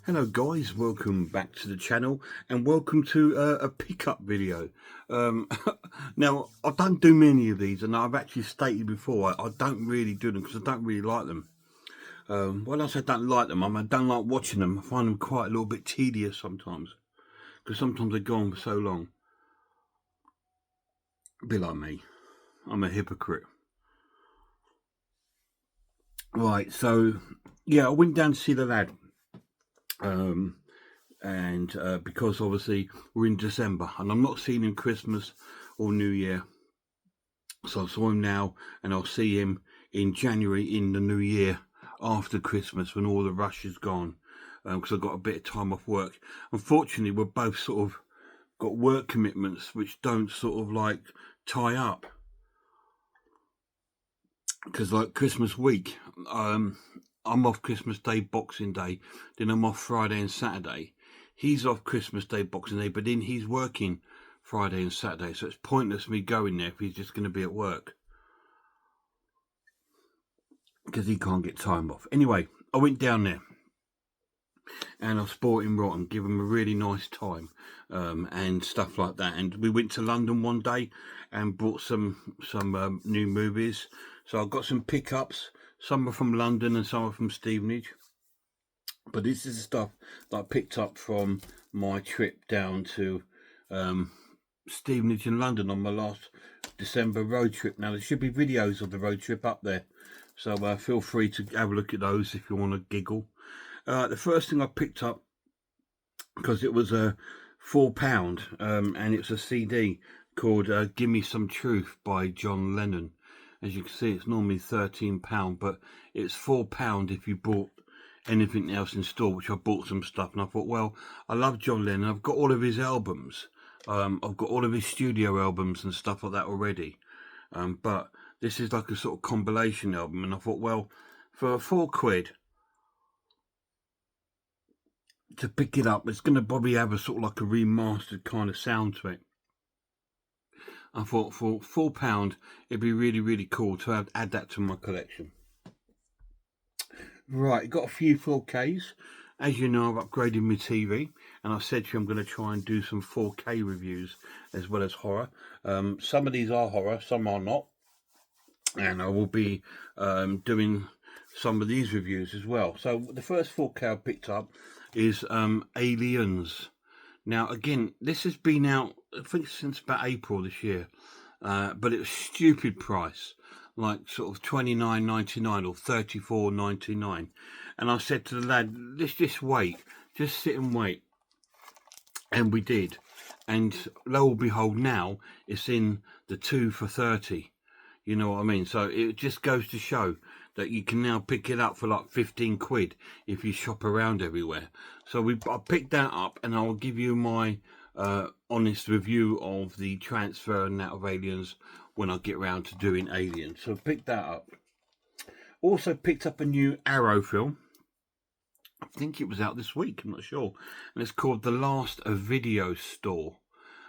Hello guys, welcome back to the channel and welcome to a pickup video. Um, Now, I don't do many of these, and I've actually stated before I don't really do them because I don't really like them. When I say don't like them, I don't like watching them. I find them quite a little bit tedious sometimes because sometimes they go on for so long. Be like me, I'm a hypocrite. Right, so yeah, I went down to see the lad. And because obviously we're in December and I'm not seeing him Christmas or New Year, so I saw him now and I'll see him in January in the New Year after Christmas when all the rush is gone, because I've got a bit of time off work. Unfortunately, we're both sort of got work commitments which don't sort of like tie up, because like Christmas week, I'm off Christmas Day, Boxing Day, then I'm off Friday and Saturday. He's off Christmas Day, Boxing Day, but then he's working Friday and Saturday, so it's pointless me going there if he's just going to be at work because he can't get time off. Anyway, I went down there and I sport him right and give him a really nice time, and stuff like that. And we went to London one day and bought some new movies. So I've got some pickups. Some are from London and some are from Stevenage. But this is the stuff that I picked up from my trip down to Stevenage in London on my last December road trip. Now, there should be videos of the road trip up there, so feel free to have a look at those if you want to giggle. The first thing I picked up, because it was a £4, and it's a CD called "Give Me Some Truth" by John Lennon. As you can see, it's normally £13, but it's £4 if you bought anything else in store, which I bought some stuff. And I thought, well, I love John Lennon. I've got all of his albums. I've got all of his studio albums and stuff like that already. But this is like a sort of compilation album. And I thought, well, for £4 to pick it up, it's going to probably have a sort of like a remastered kind of sound to it. I thought for £4, it'd be really, really cool to add that to my collection. Right, got a few 4Ks. As you know, I've upgraded my TV, and I said to you I'm going to try and do some 4K reviews as well as horror. Some of these are horror, some are not, and I will be doing some of these reviews as well. So the first 4K I picked up is Aliens. Now, again, this has been out, I think, since about April this year, but it was stupid price, like sort of $29.99 or $34.99. And I said to the lad, let's just wait, just sit and wait. And we did. And lo and behold, now it's in the 2 for 30. You know what I mean? So it just goes to show that you can now pick it up for like 15 quid if you shop around everywhere. So I picked that up, and I'll give you my honest review of the transfer and that of Aliens when I get around to doing Aliens. So I picked that up. Also picked up a new Arrow film. I think it was out this week, I'm not sure. And it's called The Last Video Store,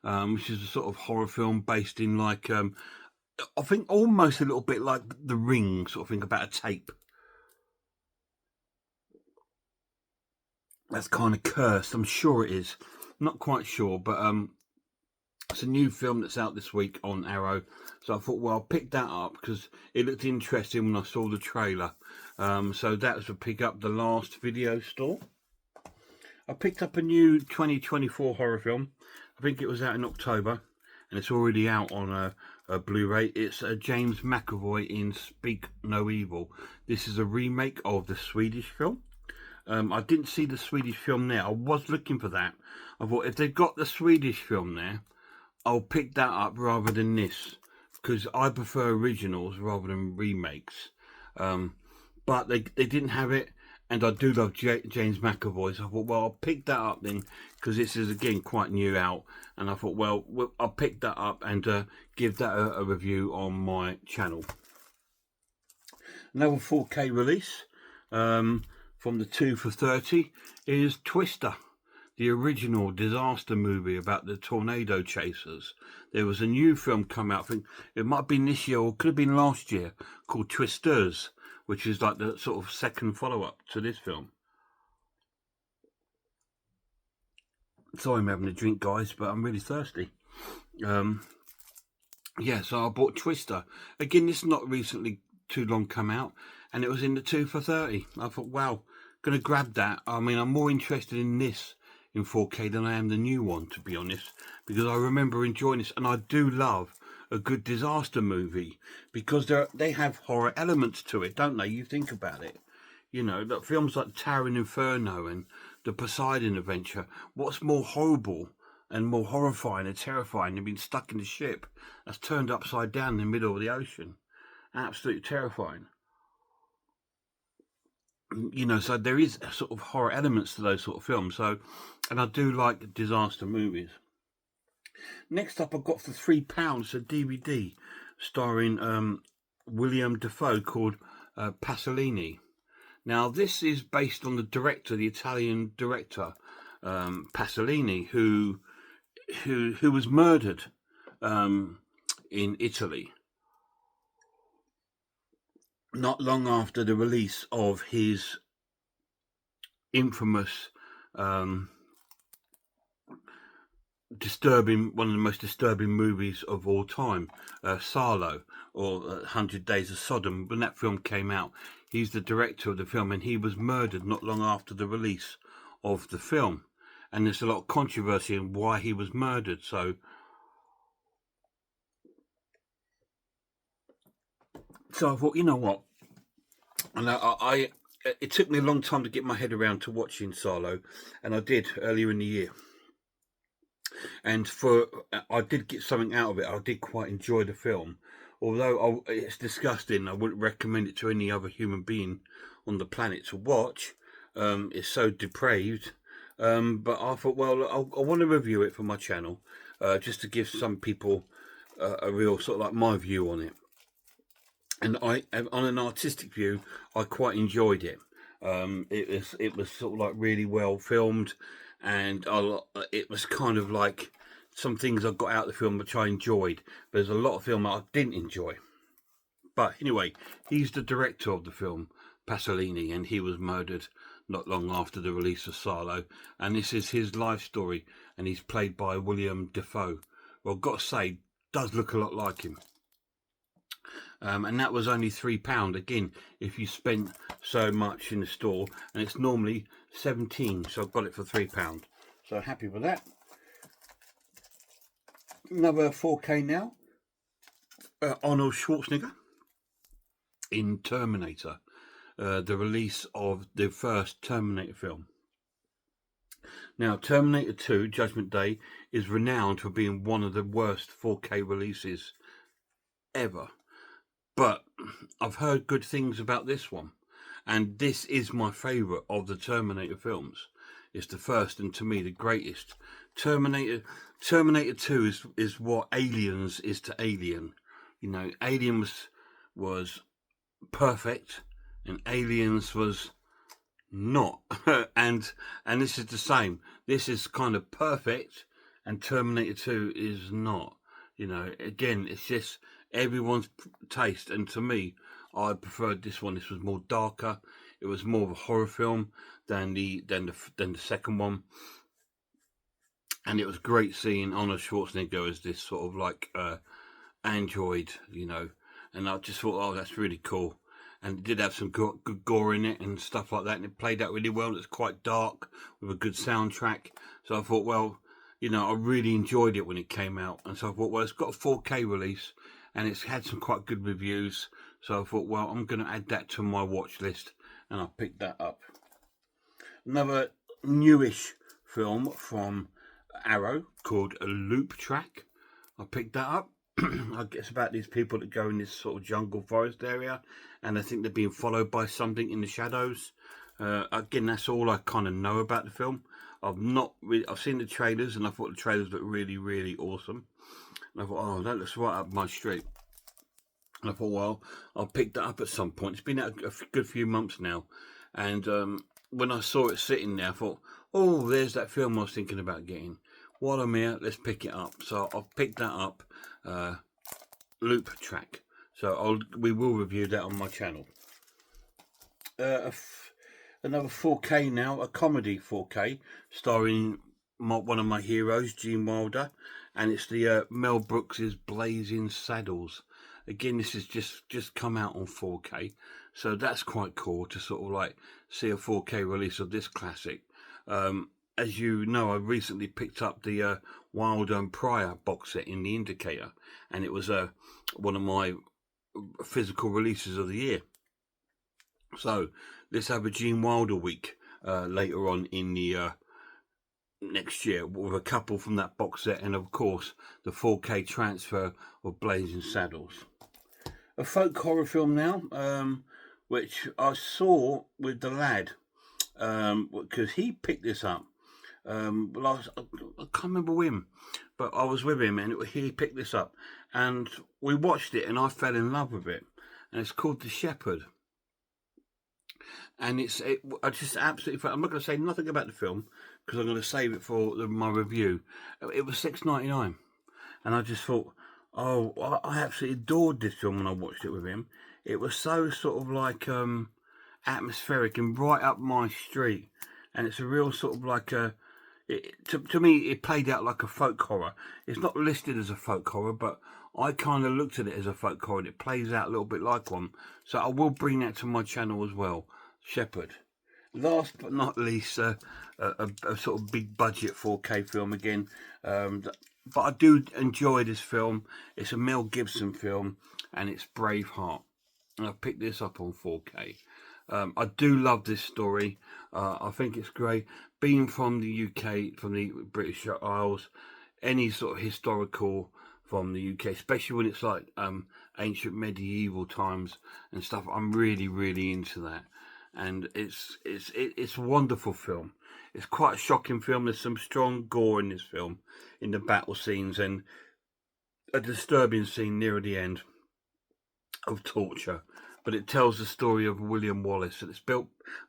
which is a sort of horror film based in like, I think almost a little bit like The Ring, sort of thing, about a tape that's kind of cursed. I'm sure it is. Not quite sure, but it's a new film that's out this week on Arrow. So I thought, well, I'll pick that up because it looked interesting when I saw the trailer. So that was to pick up The Last Video Store. I picked up a new 2024 horror film. I think it was out in October, and it's already out on a Blu-ray. It's James McAvoy in Speak No Evil. This is a remake of the Swedish film. I didn't see the Swedish film there. I was looking for that. I thought if they've got the Swedish film there, I'll pick that up rather than this, because I prefer originals rather than remakes. But they didn't have it, and I do love James McAvoy, so I thought, well, I'll pick that up then, because this is again quite new out, and I thought, well, I'll pick that up and give that a review on my channel. Another 4K release from the 2 for 30 is Twister, the original disaster movie about the tornado chasers. There was a new film come out, I think it might have been this year or could have been last year, called Twisters, which is like the sort of second follow-up to this film. Sorry I'm having a drink, guys, but I'm really thirsty. Yeah, so I bought Twister. Again, this is not recently too long come out, and it was in the 2 for 30. I thought, wow, gonna grab that. I mean, I'm more interested in this in 4K than I am the new one, to be honest, because I remember enjoying this, and I do love a good disaster movie because they have horror elements to it, don't they? You think about it. You know, that films like Towering Inferno and The Poseidon Adventure, what's more horrible and more horrifying and terrifying than being stuck in a ship that's turned upside down in the middle of the ocean? Absolutely terrifying. You know, so there is a sort of horror elements to those sort of films. So, and I do like disaster movies. Next up, I got for £3 a DVD starring William Dafoe called Pasolini. Now, this is based on the director, the Italian director Pasolini, who was murdered in Italy not long after the release of his infamous, one of the most disturbing movies of all time, Salo, or 100 Days of Sodom. When that film came out, he's the director of the film, and he was murdered not long after the release of the film. And there's a lot of controversy on why he was murdered. So I thought, you know what? And it took me a long time to get my head around to watching Salo, and I did earlier in the year. And I did get something out of it. I did quite enjoy the film, although it's disgusting. I wouldn't recommend it to any other human being on the planet to watch. It's so depraved. But I thought, well, I want to review it for my channel, just to give some people a real sort of like my view on it. And on an artistic view, I quite enjoyed it. It was sort of like really well filmed, and it was kind of like some things I got out of the film which I enjoyed. There's a lot of film that I didn't enjoy. But anyway, he's the director of the film, Pasolini, and he was murdered not long after the release of Salo. And this is his life story, and he's played by William Dafoe. Well, I've got to say, does look a lot like him. And that was only £3. Again, if you spent so much in the store, and it's normally 17, so I've got it for £3. So happy with that. Another 4K now. Arnold Schwarzenegger in Terminator, the release of the first Terminator film. Now, Terminator 2 Judgment Day is renowned for being one of the worst 4K releases ever. But I've heard good things about this one, and this is my favourite of the Terminator films. It's the first, and to me the greatest. Terminator 2 is what Aliens is to Alien. You know, Alien was perfect, and Aliens was not. and this is the same. This is kind of perfect, and Terminator 2 is not. You know, again, it's just everyone's taste, and to me, I preferred this one. This was more darker. It was more of a horror film than the second one, and it was great seeing Arnold Schwarzenegger as this sort of like android, you know. And I just thought, oh, that's really cool. And it did have some good gore in it and stuff like that, and it played out really well. It's quite dark with a good soundtrack. So I thought, well, you know, I really enjoyed it when it came out, and so I thought, well, it's got a 4K release, and it's had some quite good reviews. So I thought, well, I'm going to add that to my watch list, and I picked that up. Another newish film from Arrow called Loop Track. I picked that up. I guess about these people that go in this sort of jungle forest area, and I think they're being followed by something in the shadows. Again, that's all I kind of know about the film. I've seen the trailers, and I thought the trailers looked really, really awesome. And I thought, oh, that looks right up my street. And I thought, well, I'll pick that up at some point. It's been out a good few months now, and when I saw it sitting there, I thought, oh, there's that film I was thinking about getting. While I'm here, let's pick it up. So I've picked that up, Loop Track. So we will review that on my channel. Another 4K now, a comedy 4K starring one of my heroes, Gene Wilder, and it's the Mel Brooks's Blazing Saddles. Again, this has just come out on 4K, so that's quite cool to sort of like see a 4K release of this classic. As you know, I recently picked up the Wilder and Pryor box set in the Indicator, and it was one of my physical releases of the year. So let's have a Gene Wilder week later on in the next year with a couple from that box set, and of course the 4K transfer of Blazing Saddles. A folk horror film now, which I saw with the lad, because he picked this up. Well, I can't remember him, but I was with him and he picked this up, and we watched it, and I fell in love with it. And it's called The Shepherd, and I just absolutely. I'm not going to say nothing about the film because I'm going to save it for my review. It was $6.99, and I just thought, oh, I absolutely adored this film when I watched it with him. It was so sort of like atmospheric and right up my street, and it's a real sort of like a. To me, it played out like a folk horror. It's not listed as a folk horror, but I kind of looked at it as a folk horror, and it plays out a little bit like one. So I will bring that to my channel as well. Shepherd. Last but not least, a sort of big budget 4K film again. But I do enjoy this film. It's a Mel Gibson film, and it's Braveheart. And I picked this up on 4K. I do love this story. I think it's great. Being from the UK, from the British Isles, any sort of historical from the UK, especially when it's like ancient medieval times and stuff, I'm really, really into that. And it's a wonderful film. It's quite a shocking film. There's some strong gore in this film, in the battle scenes, and a disturbing scene near the end of torture. But it tells the story of William Wallace, and it's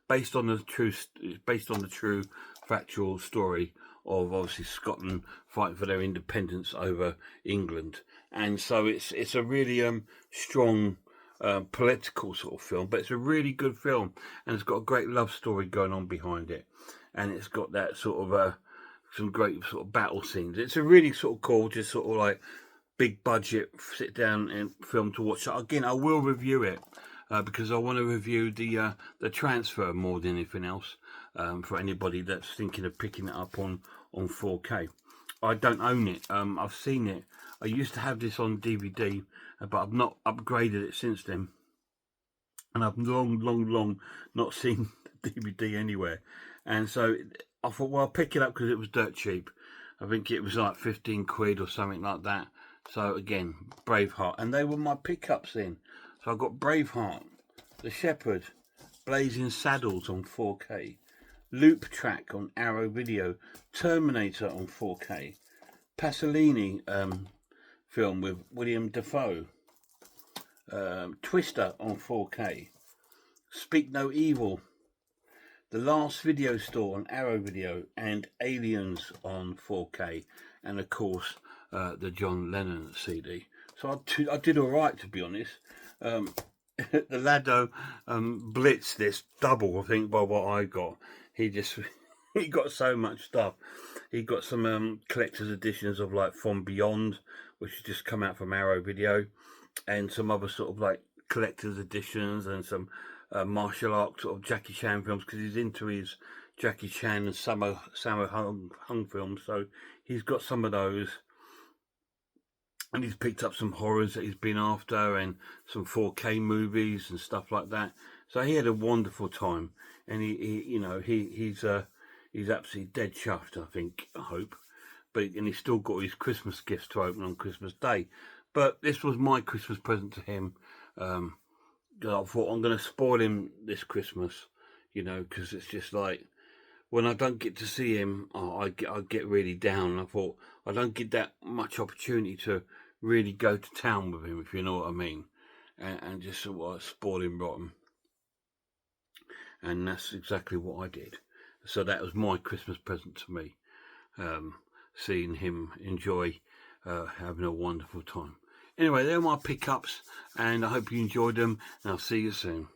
based on the true factual story of obviously Scotland fighting for their independence over England. And so it's a really strong political sort of film, but it's a really good film, and it's got a great love story going on behind it, and it's got that sort of some great sort of battle scenes. It's a really sort of cool, just sort of like big budget sit down and film to watch. So again, I will review it because I want to review the transfer more than anything else, for anybody that's thinking of picking it up on 4K. I don't own it. I've seen it. I used to have this on DVD, but I've not upgraded it since then, and I've long not seen the DVD anywhere. And so I thought, well, I'll pick it up because it was dirt cheap. I think it was like 15 quid or something like that. So again, Braveheart, and they were my pickups then. So I got Braveheart, The Shepherd, Blazing Saddles on 4K, Loop Track on Arrow Video, Terminator on 4K, Pasolini film with William Dafoe, Twister on 4K, Speak No Evil, The Last Video Store on Arrow Video, and Aliens on 4K, and of course the John Lennon CD. So I did all right, to be honest. The Lado blitzed this double, I think, by what I got. He got so much stuff. He got some collector's editions of like From Beyond, which has just come out from Arrow Video, and some other sort of like collector's editions, and some martial art sort of Jackie Chan films, because he's into his Jackie Chan and Sammo Hung films. So he's got some of those. And he's picked up some horrors that he's been after, and some 4K movies and stuff like that. So he had a wonderful time, and he's absolutely dead chuffed, I hope. And he's still got his Christmas gifts to open on Christmas Day. But this was my Christmas present to him. I thought, I'm going to spoil him this Christmas, because it's just like, when I don't get to see him, I get really down. I thought, I don't get that much opportunity to really go to town with him, if you know what I mean, and just sort of spoil him rotten. And that's exactly what I did. So that was my Christmas present to me, seeing him enjoy having a wonderful time. Anyway, they're my pickups, and I hope you enjoyed them, and I'll see you soon.